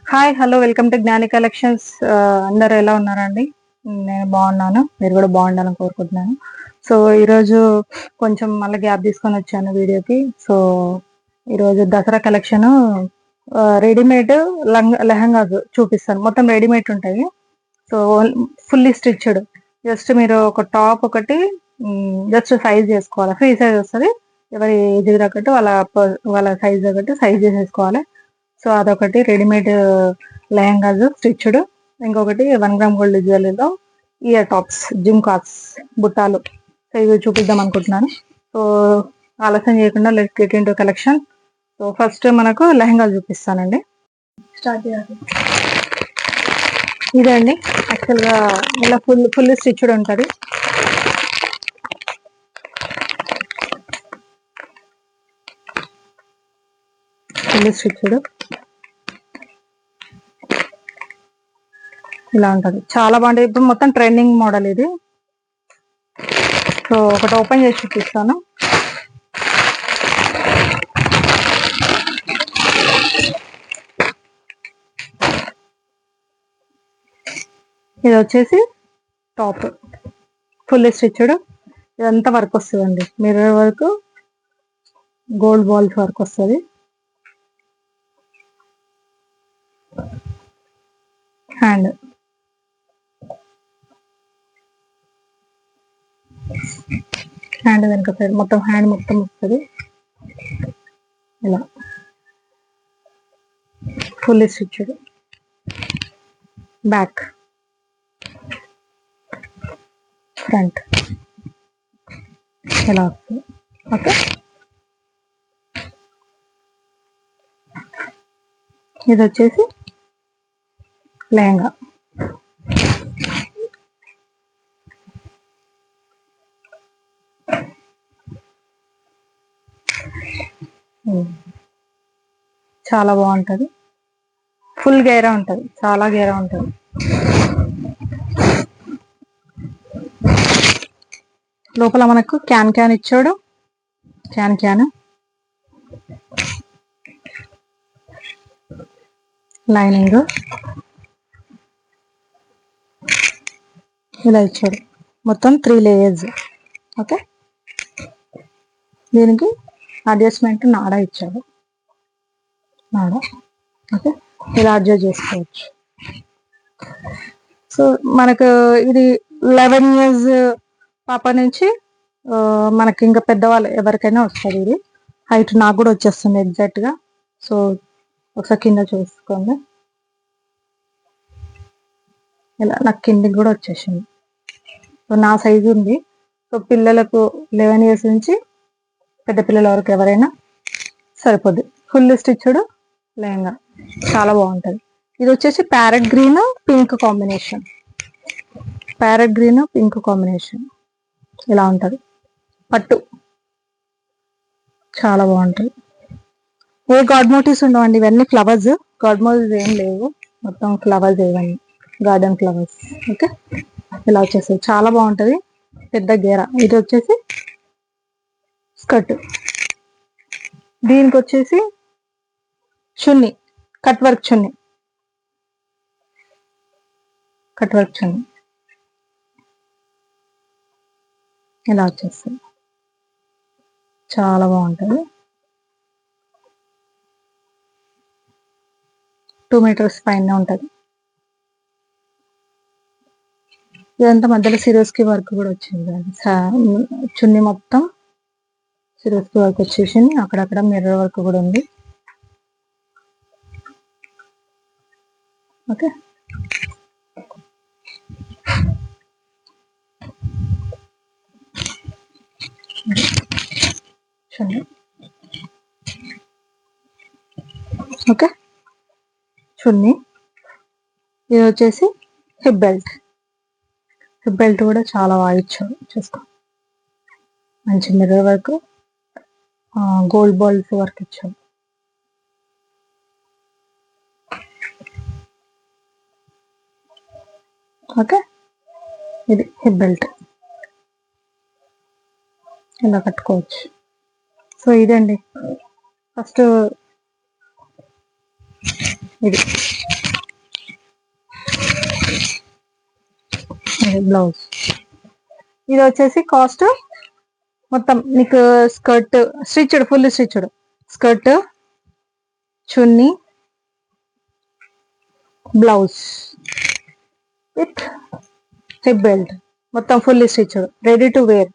Hi hello welcome to జ్ఞాని collections. అందరూ ఎలా ఉన్నారండి? నేను బాగున్నాను, మీరు కూడా బాగుండాలని కోరుకుంటున్నాను. సో ఈరోజు కొంచెం మళ్ళీ గ్యాప్ తీసుకొని వచ్చాను వీడియోకి. సో ఈరోజు దసరా కలెక్షన్ రెడీమేడ్ లెహంగాస్ చూపిస్తాను. మొత్తం రెడీమేడ్ ఉంటాయి. So fully stitched. జస్ట్ మీరు ఒక టాప్ ఒకటి జస్ట్ సైజ్ చేసుకోవాలి. ఫ్రీ సైజ్ వస్తుంది. ఎవరి ఏజ్ తగ్గట్టు వాళ్ళ సైజ్ తగ్గట్టు సైజ్ చేసేసుకోవాలి. సో అదొకటి రెడీమేడ్ లెహంగాస్ స్టిచ్డ్. ఇంకొకటి 1 గ్రామ్ గోల్డ్ జ్యువెలరీలో ఇయర్ టాప్స్, జిమ్ కాప్స్, బుట్టాలు. సో ఇవి చూపిద్దాం అనుకుంటున్నాను. సో ఆలస్యం చేయకుండా let's get into collection. So first మనకు లెహంగాలు చూపిస్తానండి. స్టార్ట్ చేయాలి. ఇదండి యాక్చువల్గా ఇలా ఫుల్ స్టిచ్డ్ ఉంటుంది. ఫుల్ స్టిచ్డ్ ఇలా ఉంటుంది. చాలా బాగుంటుంది. ఇప్పుడు మొత్తం ట్రెండింగ్ మోడల్ ఇది. సో ఒకటి ఓపెన్ చేసి చూపిస్తాను. ఇది వచ్చేసి టాప్ ఫుల్ స్టిచ్డ్. ఇదంతా వర్క్ వస్తుందండి. Mirror work, gold balls work వస్తుంది. హ్యాండ్ వెనక సైడ్ మొత్తం హ్యాండ్ మొత్తం వస్తుంది. ఇలా ఫుల్ స్టిచ్డ్. బ్యాక్, ఫ్రంట్ ఇలా వస్తుంది. ఓకే, ఇది వచ్చేసి లెహంగా. చాలా బాగుంటుంది. ఫుల్ గేరా ఉంటుంది, చాలా గేరా ఉంటుంది. లోపల మనకు క్యాన్ ఇచ్చాడు. క్యాన్ లైనింగ్ ఇలా ఇచ్చాడు. మొత్తం 3 లేయర్స్. ఓకే, దీనికి అడ్జస్ట్మెంట్ నాడా ఇచ్చాడు. నాడా ఓకే, ఇలా అడ్జస్ట్ చేసుకోవచ్చు. సో మనకు ఇది 11 years పాప నుంచి మనకి ఇంకా పెద్దవాళ్ళు ఎవరికైనా వస్తుంది. ఇది హైట్ నాకు కూడా వచ్చేస్తుంది ఎగ్జాక్ట్గా. సో ఒకసారి కింద చూసుకోండి. ఇలా నాకు కిందికి కూడా వచ్చేసింది. సో నా సైజు ఉంది. సో పిల్లలకు 11 years నుంచి పెద్ద పిల్లల వరకు ఎవరైనా సరిపోద్ది. ఫుల్ స్టిచ్డ్ లెహంగా చాలా బాగుంటుంది. ఇది వచ్చేసి parrot green pink combination. Parrot green pink combination ఇలా ఉంటుంది. పట్టు చాలా బాగుంటుంది. ఏ గాడ్ మోటివ్స్ ఉండవండి, ఇవన్నీ ఫ్లవర్స్. గాడ్ మోటివ్స్ ఏం లేవు, మొత్తం ఫ్లవర్స్ ఇవన్నీ గార్డెన్ ఫ్లవర్స్. ఓకే, ఇలా వచ్చేసి చాలా బాగుంటుంది. పెద్ద గేర. ఇది వచ్చేసి స్కర్ట్. దీనికి వచ్చేసి చున్నీ, కట్ వర్క్ చున్నీ. ఇలా వచ్చేస్తుంది. చాలా బాగుంటుంది. 2 meters పైన ఉంటుంది. ఇదంతా మధ్యలో సిరోస్కి వర్క్ కూడా వచ్చింది. చున్నీ మొత్తం సిరోస్కి వర్క్ వచ్చేసింది. అక్కడక్కడ మిర్రర్ వర్క్ కూడా ఉంది. ఓకే, చున్నీ. ఓకే, చున్నీ. ఇది వచ్చేసి హిప్ బెల్ట్. హిప్ బెల్ట్ కూడా చాలా బాగా ఇచ్చాడు. చూసుకో, మంచి mirror work, gold balls work ఇచ్చాడు. ఓకే, ఇది హిప్ బెల్ట్ ఇలా కట్టుకోవచ్చు. సో ఇదండి. ఫస్ట్ ఇది బాగుంది బ్లౌజ్. ఇది వచ్చేసి కాస్ట్ మొత్తం మీకు skirt stitched, full stitched skirt, chunni, blouse with hip belt, మొత్తం full stitched, ready to wear.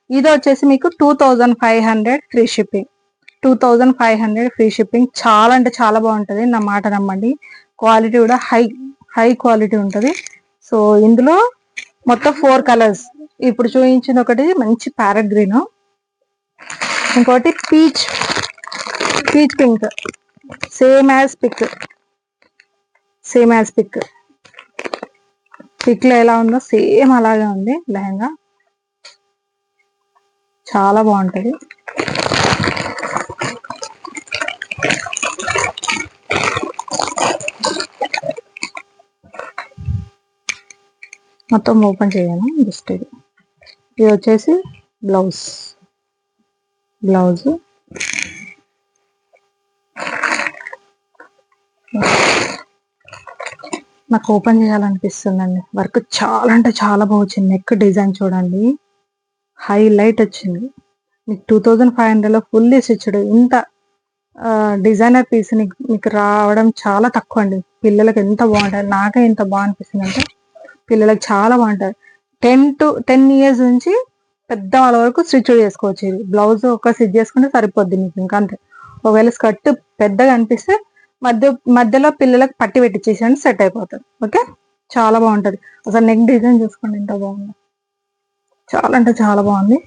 ఇది వచ్చేసి మీకు 2500 ఫ్రీ షిప్పింగ్. 2500 free shipping. చాలా అంటే చాలా బాగుంటుంది, నా మాట నమ్మండి. క్వాలిటీ కూడా హై క్వాలిటీ ఉంటుంది. సో ఇందులో మొత్తం 4 కలర్స్. ఇప్పుడు చూపించిన ఒకటి మంచి ప్యారెట్ గ్రీన్, ఇంకోటి peach pink, same as pic లో ఎలా ఉందో సేమ్ అలాగే ఉంది లెహంగా. చాలా బాగుంటది. మొత్తం ఓపెన్ చేయను, జస్ట్ ఇది వచ్చేసి బ్లౌజ్. నాకు ఓపెన్ చేయాలనిపిస్తుందండి. వర్క్ చాలా అంటే చాలా బాగా వచ్చింది. నెక్ డిజైన్ చూడండి, హైలైట్ వచ్చింది. మీకు 2500లో ఫుల్లీ స్టిచ్డ్ ఇంత డిజైనర్ పీస్ మీకు రావడం చాలా తక్కువ అండి. పిల్లలకి ఎంత బాగుంటుంది, నాకే ఎంత బాగా అనిపిస్తుంది అంటే పిల్లలకి చాలా బాగుంటుంది. 10 years నుంచి పెద్ద వాళ్ళ వరకు స్టిచ్ చేసుకోవచ్చు. ఇది బ్లౌజ్ ఒక స్టిచ్ చేసుకుంటే సరిపోద్ది మీకు, ఇంకా అంతే. ఒకవేళ స్కర్ట్ పెద్దగా అనిపిస్తే మధ్యలో పిల్లలకు పట్టి పెట్టించేసండి, సెట్ అయిపోతుంది. ఓకే, చాలా బాగుంటుంది. అసలు నెక్ డిజైన్ చూసుకోండి ఎంత బాగుంది, చాలా అంటే చాలా బాగుంది.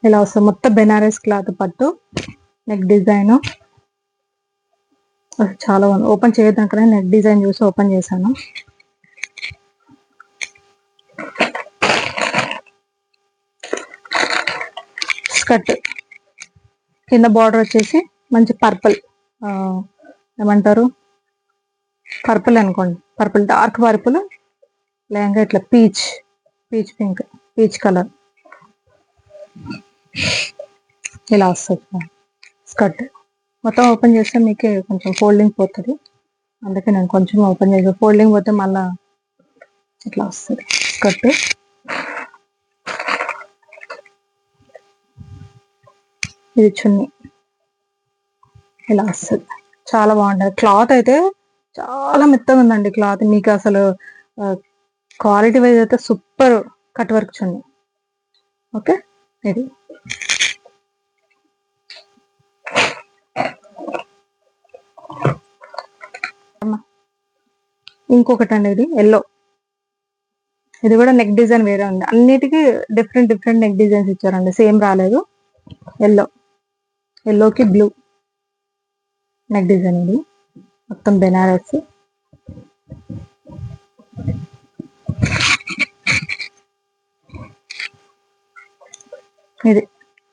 ఇలా వస్తుంది మొత్తం బెనారస్ క్లాత్ పట్టు, నెక్ డిజైన్ చాలా బాగుంది. ఓపెన్ చేయడానికనే నెక్ డిజైన్ చూసి ఓపెన్ చేశాను. స్కర్ట్ కింద బార్డర్ వచ్చేసి మంచి పర్పుల్, ఏమంటారు పర్పుల్ అనుకోండి, డార్క్ పర్పుల్. లేదంగా ఇట్లా పీచ్ పింక్, పీచ్ కలర్ ఇలా వస్తుంది స్కర్ట్. మొత్తం ఓపెన్ చేస్తే మీకే కొంచెం ఫోల్డింగ్ పోతుంది, అందుకే నేను కొంచెం ఓపెన్ చేసాను. ఫోల్డింగ్ పోతే మళ్ళా ఇట్లా వస్తుంది స్కర్ట్. ఇది చున్నీ ఇలా వస్తుంది, చాలా బాగుంటుంది. క్లాత్ అయితే చాలా మెత్తగా ఉందండి క్లాత్. మీకు అసలు క్వాలిటీ వైజ్ అయితే సూపర్ కట్ వర్క్ చున్నీ. ఓకే, ఇది ఇంకొకటి అండి, ఇది ఎల్లో. ఇది కూడా నెక్ డిజైన్ వేరే ఉంది. అన్నిటికీ డిఫరెంట్ నెక్ డిజైన్స్ ఇచ్చారండి, సేమ్ రాలేదు. ఎల్లోకి బ్లూ నెక్ డిజైన్. ఇది మొత్తం బెనారస్. ఇది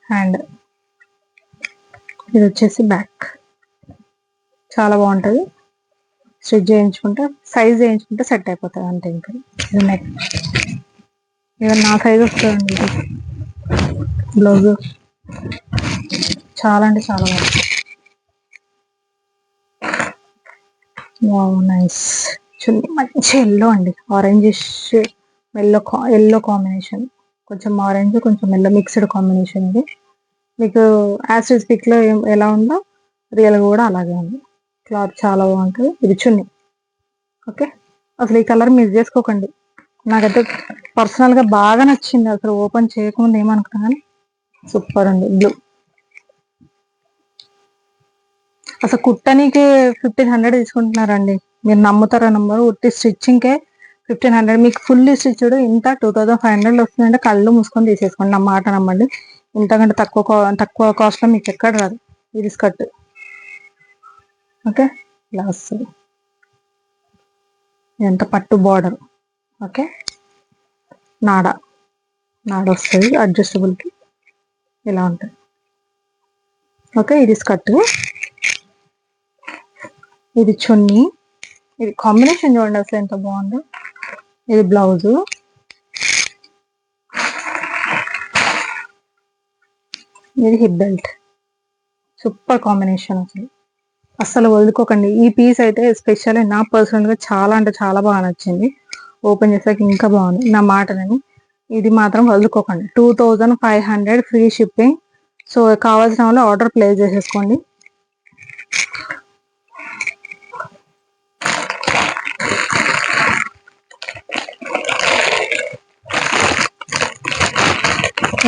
హ్యాండ్, ఇది వచ్చేసి బ్యాక్. చాలా బాగుంటుంది. స్టిచ్ చేయించుకుంటే, సైజ్ చేయించుకుంటే సెట్ అయిపోతుంది అంతే. ఇంకా ఇది నెక్, ఇక నా సైజ్ వస్తుందండి. బ్లౌజ్ చాలా అంటే చాలా బాగుంటుంది. నైస్. చున్నీ మంచి ఎల్లో అండి, ఆరెంజిష్ ఎల్లో కాంబినేషన్, కొంచెం ఆరెంజ్ కొంచెం ఎల్లో మిక్స్డ్ కాంబినేషన్. ఇది మీకు యాసిడ్ పిక్ లో ఎలా ఉందో రియల్ కూడా అలాగే ఉంది. క్లాత్ చాలా బాగుంటుంది. ఇది చున్నీ. ఓకే, అసలు ఈ కలర్ మిస్ చేసుకోకండి. నాకైతే పర్సనల్ గా బాగా నచ్చింది. అసలు ఓపెన్ చేయకుండా ఏమనుకున్నా కానీ సూపర్ ఉంది. బ్లూ. అసలు కుట్టనికి 1500 తీసుకుంటున్నారండి. మీరు నమ్ముతారో నమ్మరు, ఉట్టి స్టిచ్చింగ్కే 1500. మీకు ఫుల్ స్టిచ్డ్ ఇంత 2500 వస్తుందంటే కళ్ళు మూసుకొని తీసేసుకోండి, నా మాట నమ్మండి. ఇంతకంటే తక్కువ కాస్ట్ లో మీకు ఎక్కడ రాదు. ఇది స్కర్ట్. ఓకే, ఇలా వస్తుంది. ఎంత పట్టు బార్డర్. ఓకే, నాడ వస్తుంది అడ్జస్టబుల్కి, ఇలా ఉంటుంది. ఓకే, ఇది స్కర్ట్. ఇది చున్నీ. ఇది కాంబినేషన్ చూడండి అసలు ఎంత బాగుందో. ఇది బ్లౌజు. ఇది హిప్ బెల్ట్. Super combination. అసలు వదులుకోకండి. ఈ పీస్ అయితే ఎస్పెషల్లీ నా పర్సనల్ గా చాలా అంటే చాలా బాగా నచ్చింది. ఓపెన్ చేసాక ఇంకా బాగుంది. నా మాటలని ఇది మాత్రం వదులుకోకండి. 2500 ఫ్రీ షిప్పింగ్. సో కావాల్సిన వాళ్ళు ఆర్డర్ ప్లేస్ చేసేసుకోండి.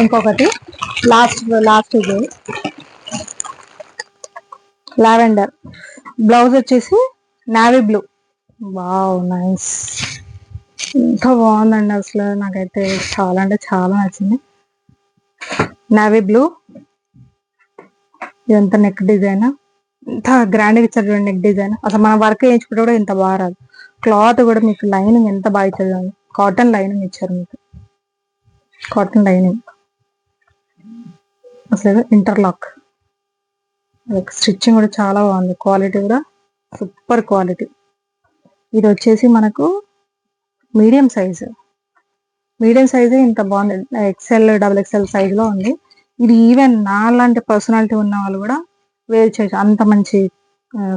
ఇంకొకటి లాస్ట్ ఇది లావెండర్. బ్లౌజ్ వచ్చేసి నావీ బ్లూ. Wow, nice. ఎంత బాగుందండి అసలు. నాకైతే చాలా అంటే చాలా నచ్చింది. Navy blue. ఇదంతా నెక్ డిజైన్. ఇంత గ్రాండ్గా ఇచ్చారు చూడండి నెక్ డిజైన్. అసలు మన వర్క్ వేయించుకుంటే కూడా ఇంత బాగా రాదు. క్లాత్ కూడా మీకు లైనింగ్ ఎంత బాగా ఇచ్చారు. కాటన్ లైనింగ్ ఇచ్చారు మీకు. కాటన్ లైనింగ్ అసలు ఇంటర్లాక్. స్టిచ్చింగ్ కూడా చాలా బాగుంది. క్వాలిటీ కూడా సూపర్ క్వాలిటీ. ఇది వచ్చేసి మనకు మీడియం సైజు. ఇంత బాగుంది. XL, XXL సైజులో ఉంది. ఇది ఈవెన్ నా లాంటి పర్సనాలిటీ ఉన్న వాళ్ళు కూడా వేర్ చేయొచ్చు. అంత మంచి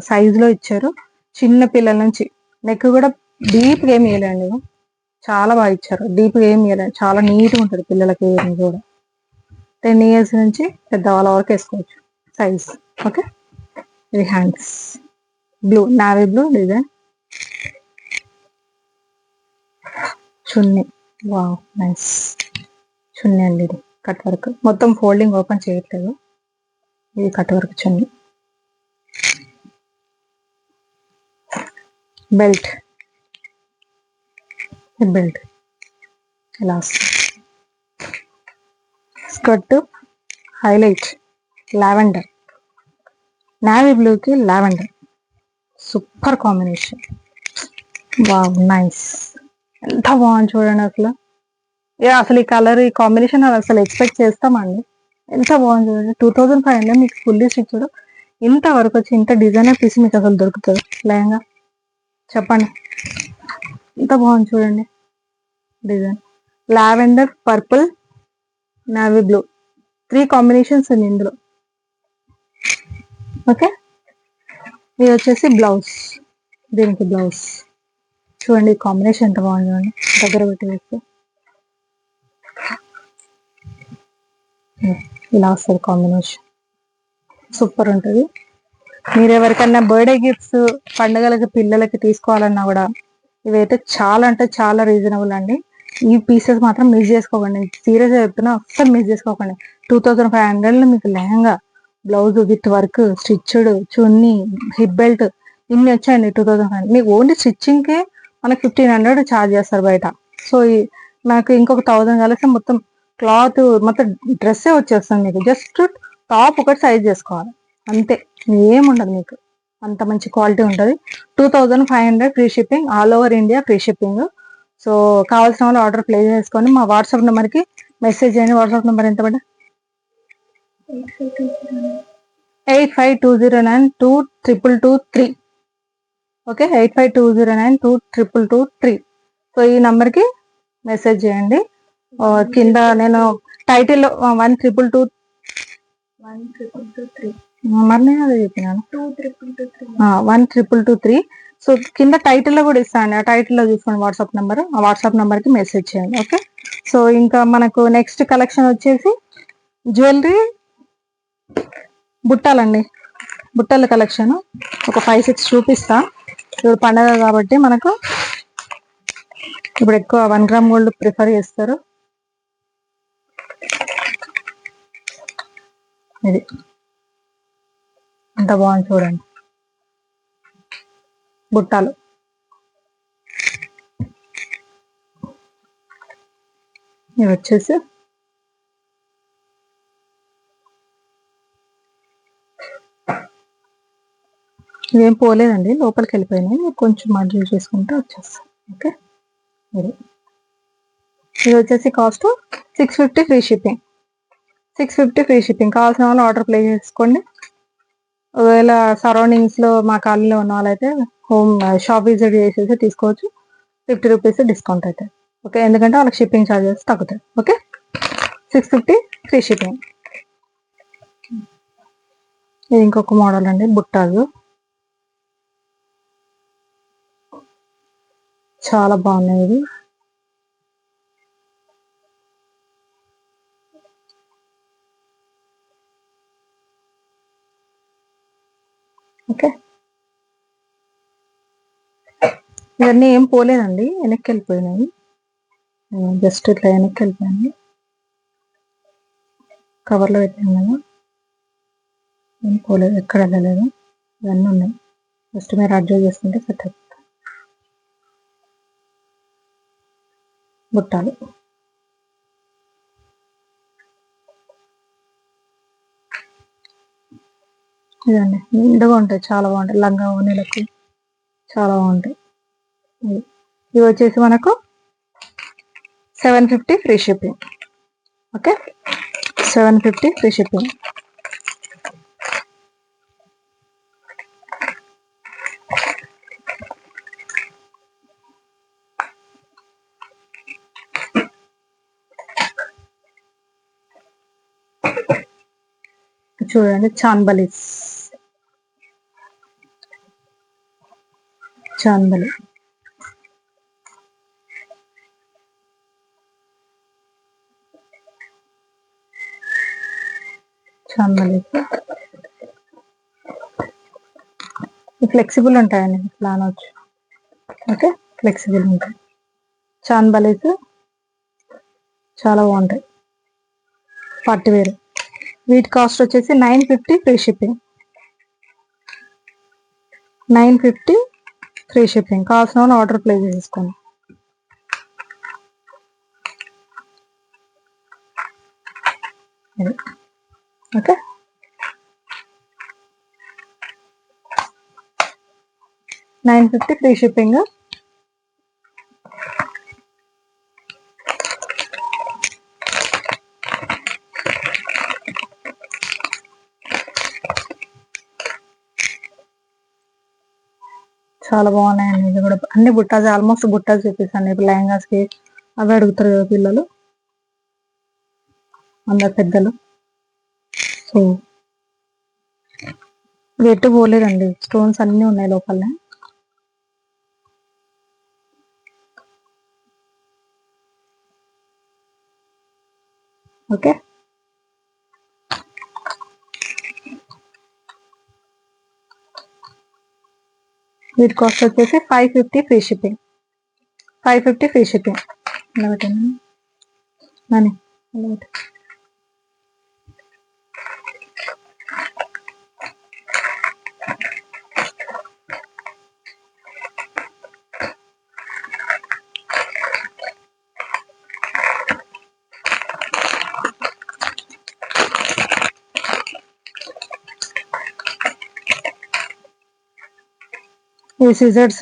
సైజులో ఇచ్చారు. చిన్న పిల్లల నుంచి. నెక్ కూడా డీప్గా ఏమి వేయలేండి. చాలా బాగా ఇచ్చారు. డీప్గా ఏమి వేయలేదు. చాలా నీట్గా ఉంటుంది పిల్లలకి వేయడం కూడా. 10 years నుంచి పెద్దవాళ్ళ వరకు వేసుకోవచ్చు సైజ్. ఓకే. ఇది hands. Blue, navy blue design. Chunni. Wow, nice chunni అండి. ఇది కట్ వర్క్. మొత్తం ఫోల్డింగ్ ఓపెన్ చేయట్లేదు. ఇది కట్ వర్క్ చున్నీ. బెల్ట్. ఇలా స్కర్ట్. Highlight lavender. నావీ బ్లూకి lavender. Super combination. Wow, nice. ఎంత బాగుంది చూడండి అసలు. అసలు ఈ కలర్, ఈ కాంబినేషన్ అసలు ఎక్స్పెక్ట్ చేస్తామండి. ఎంత బాగుంది చూడండి. 2500 మీకు ఫుల్లీ స్టిచ్డ్. ఇంత వరకు వచ్చి ఇంత డిజైనర్ పీస్ మీకు అసలు దొరుకుతుంది లేంగా? చెప్పండి. ఎంత బాగుంది చూడండి design. Lavender, purple, navy blue, 3 combinations ఉంది ఇందులో. ఓకే. ఇది వచ్చేసి బ్లౌజ్. దీనికి బ్లౌజ్ చూడండి. కాంబినేషన్ ఎంత బాగుంది చూడండి. దగ్గర పెట్టి వేస్తే ఇలా వస్తుంది కాంబినేషన్. సూపర్ ఉంటుంది. మీరు ఎవరికన్నా బర్త్డే గిఫ్ట్స్, పండుగలకి పిల్లలకి తీసుకోవాలన్నా కూడా ఇవైతే చాలా అంటే చాలా రీజనబుల్ అండి. ఈ పీసెస్ మాత్రం మిస్ చేసుకోకండి. సీరియస్గా చెప్తున్నా, అస్సలు మిస్ చేసుకోకండి. 2500 మీకు lehenga, blouse with work, stitched, chunni, hip belt ఇన్ని వచ్చాయండి. 2500 మీకు ఓన్లీ స్టిచ్చింగ్కే మనకి 1500 ఛార్జ్ చేస్తారు బయట. సో నాకు ఇంకొక 1000 కలిసి మొత్తం క్లాత్ మొత్తం డ్రెస్సే వచ్చేస్తుంది మీకు. జస్ట్ టాప్ ఒకటి సైజ్ చేసుకోవాలి అంతే. ఏముండదు మీకు. అంత మంచి క్వాలిటీ ఉంటుంది. 2500 free shipping. All over India free shipping. So కావాల్సిన వాళ్ళు ఆర్డర్ ప్లేస్ చేసుకొని మా వాట్సాప్ నెంబర్కి మెసేజ్ చేయండి. వాట్సాప్ నెంబర్ ఎంత పడ్డా? 8520922223. ఓకే, 8520922223. సో ఈ నంబర్కి మెసేజ్ చేయండి. కింద నేను టైటిల్ 1222 మరి నేను అదే చెప్పినాను 12223. సో కింద టైటిల్లో కూడా ఇస్తాను. ఆ టైటిల్లో చూసుకోండి వాట్సాప్ నెంబర్. ఆ వాట్సాప్ నెంబర్కి మెసేజ్ చేయండి. ఓకే. సో ఇంకా మనకు నెక్స్ట్ కలెక్షన్ వచ్చేసి జ్యువెలరీ బుట్టాలండి. బుట్టల కలెక్షన్ ఒక 5-6 చూపిస్తా. ఇప్పుడు పండగ కాబట్టి మనకు ఇప్పుడు ఎక్కువ 1 గ్రామ్ గోల్డ్ ప్రిఫర్ చేస్తారు. ఇది ఎంత బాగుంది చూడండి. బుట్టాలు. ఇవి వచ్చేసి ఇవేం పోలేదండి, లోపలికి వెళ్ళిపోయినాయి. కొంచెం అడ్జస్ట్ చేసుకుంటే వచ్చేస్తాం. ఓకే. ఇది వచ్చేసి cost 650 free shipping. 650 free shipping. కావాల్సిన వాళ్ళు ఆర్డర్ ప్లేస్ చేసుకోండి. ఒకవేళ సరౌండింగ్స్లో మా కాలనీలో ఉన్న వాళ్ళైతే హోమ్ షాప్ విజిట్ చేసేసి తీసుకోవచ్చు. 50 రూపీస్ డిస్కౌంట్ అయితే. ఓకే, ఎందుకంటే వాళ్ళకి షిప్పింగ్ ఛార్జెస్ తగ్గుతాయి. ఓకే. 650 free shipping. ఇది ఇంకొక మోడల్ అండి, బుట్టాలు. చాలా బాగున్నాయి ఇది. ఓకే, ఇవన్నీ ఏం పోలేదండి, వెనక్కి వెళ్ళిపోయినాయి. జస్ట్ ఇట్లా వెనక్కి వెళ్ళిపోయాను, కవర్లో పెట్టాను కదా, ఏం పోలేదు, ఎక్కడ వెళ్ళలేదు. ఇవన్నీ ఉన్నాయి, జస్ట్ మీరు అడ్జస్ట్ చేసుకుంటే సెట్ అవుతుంది. బుట్టాలు ఇదండి, నిండుగా ఉంటాయి, చాలా బాగుంటాయి. లంగా ఓనీలకు చాలా బాగుంటాయి. ఇవి వచ్చేసి మనకు 750 free shipping. Okay, 750 free shipping. చూడండి, చాన్బలీస్, చాన్బలి చాన్బలీస్ ఫ్లెక్సిబుల్ ఉంటాయండి, ఇట్లా అనొచ్చు. ఓకే, ఫ్లెక్సిబుల్ ఉంటాయి. చాన్బలీస్ చాలా బాగుంటాయి, పార్టీ వేర్. వీటి కాస్ట్ వచ్చేసి 950 ఫ్రీ షిప్పింగ్. 950 free shipping. కావాల్సిన వాళ్ళు ఆర్డర్ ప్లేస్ చేసుకోండి. Okay, 950 free shipping. చాలా బాగున్నాయండి. ఇది కూడా అన్ని బుట్టాస్, ఆల్మోస్ట్ బుట్టాస్ చూపిస్తాను. ఇప్పుడు లెహంగాస్కి అవి అడుగుతారు కదా పిల్లలు, అందరు పెద్దలు. సో వెట్టు పోలేదండి, స్టోన్స్ అన్నీ ఉన్నాయి లోపల. ఓకే, వీటి కాస్ట్ వచ్చేసి 550 ఫ్రీ షిప్పింగ్. 550 free shipping. ఇవి సిజర్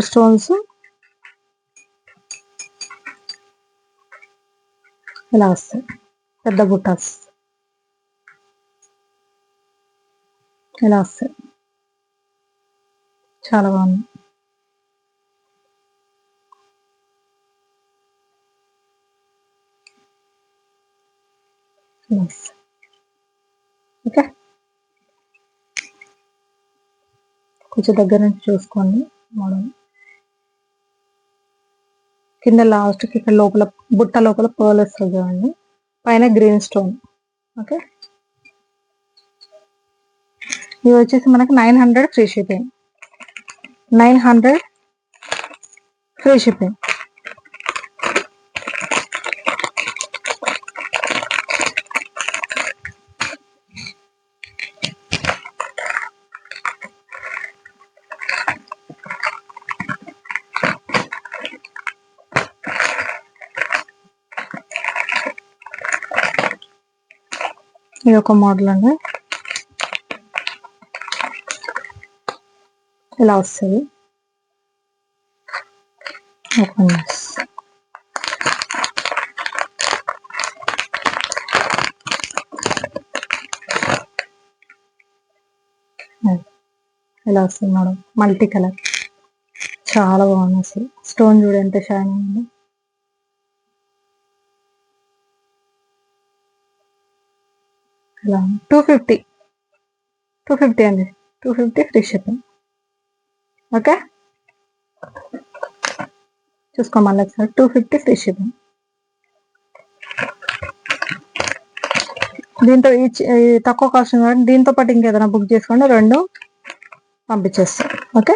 స్టోన్స్ ఇలా వస్తాయి, పెద్ద బుట్టాస్ ఇలా వస్తాయి, చాలా బాగుంది. ఓకే, కొంచెం దగ్గర నుంచి చూసుకోండి మోడల్. కింద లాస్ట్కి ఇక్కడ లోపల బుట్ట లోపల పర్ల్ వస్తుంది చూడండి, పైన గ్రీన్ స్టోన్. ఓకే, ఇవి వచ్చేసి మనకు 900 ఫ్రీ షిప్పింగ్. 900 free shipping. ఇది ఒక మోడల్ అండి, ఇలా వస్తుంది. ఓపెన్ ఇలా వస్తుంది మేడం, మల్టీ కలర్, చాలా బాగుంది. అసలు స్టోన్ చూడు ఎంత షైనింగ్ ఉంది. ఇలా 250 అండి, 250 ఫ్రీ షిప్పింగ్. ఓకే, చూసుకోమని ఒకసారి 250 ఫ్రీ షిప్పింగ్. దీంతో ఈ తక్కువ కాస్ట్ కాబట్టి దీంతో పాటు ఇంకేదైనా బుక్ చేసుకోండి, 2 పంపించేస్తాం. ఓకే,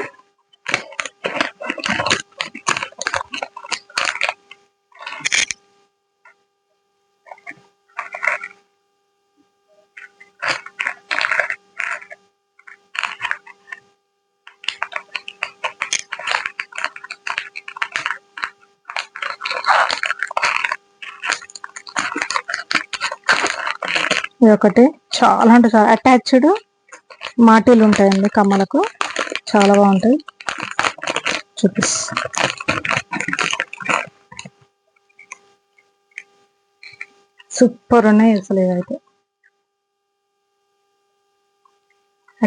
ఇది ఒకటి చాలా అంటే చాలా అటాచ్డ్ మాటీలు ఉంటాయండి కమ్మలకు, చాలా బాగుంటాయి. చూపిస్తా, సూపర్ ఉన్నాయి అసలు. ఇవైతే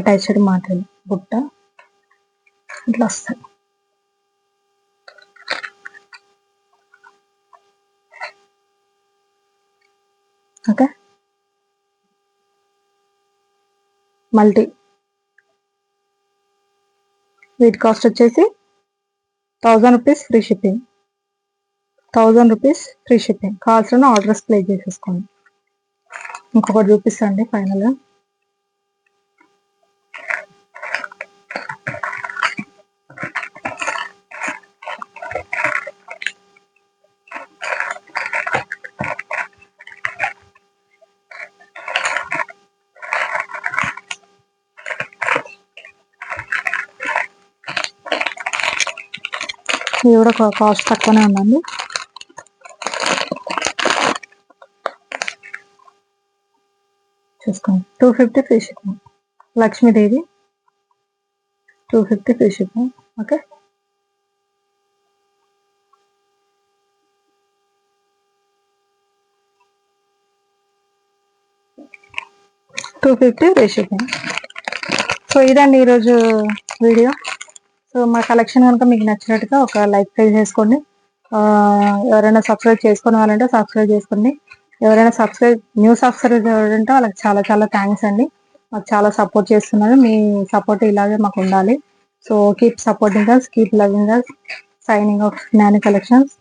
అటాచ్డ్ మాటీలు బుట్ట ఇట్లా వస్తాయి. ఓకే, మల్టీ వీటి కాస్ట్ వచ్చేసి 1000 rupees free shipping. 1000 rupees free shipping. కావాల్సిన ఆర్డర్స్ ప్లేస్ చేసేసుకోండి. ఇంకొకటి చూపిస్తాండి ఫైనల్గా. ఇది కూడా కాస్ట్ తక్కువనే ఉందండి. చూసుకోండి, 250 free shipping. Lakshmidevi 250 free shipping. Okay, $250 free shipping. So ఇదండి ఈరోజు వీడియో. సో మా కలెక్షన్ కనుక మీకు నచ్చినట్టుగా ఒక లైక్ చేసుకోండి. ఎవరైనా సబ్స్క్రైబ్ చేసుకునే వాళ్ళంటే సబ్స్క్రైబ్ చేసుకోండి. ఎవరైనా న్యూ సబ్స్క్రైబ్ ఎవరంటే వాళ్ళకి చాలా చాలా థ్యాంక్స్ అండి. మాకు చాలా సపోర్ట్ చేస్తున్నారు. మీ సపోర్ట్ ఇలాగే మాకు ఉండాలి. So keep supporting us, keep loving us. Signing off Nani collections.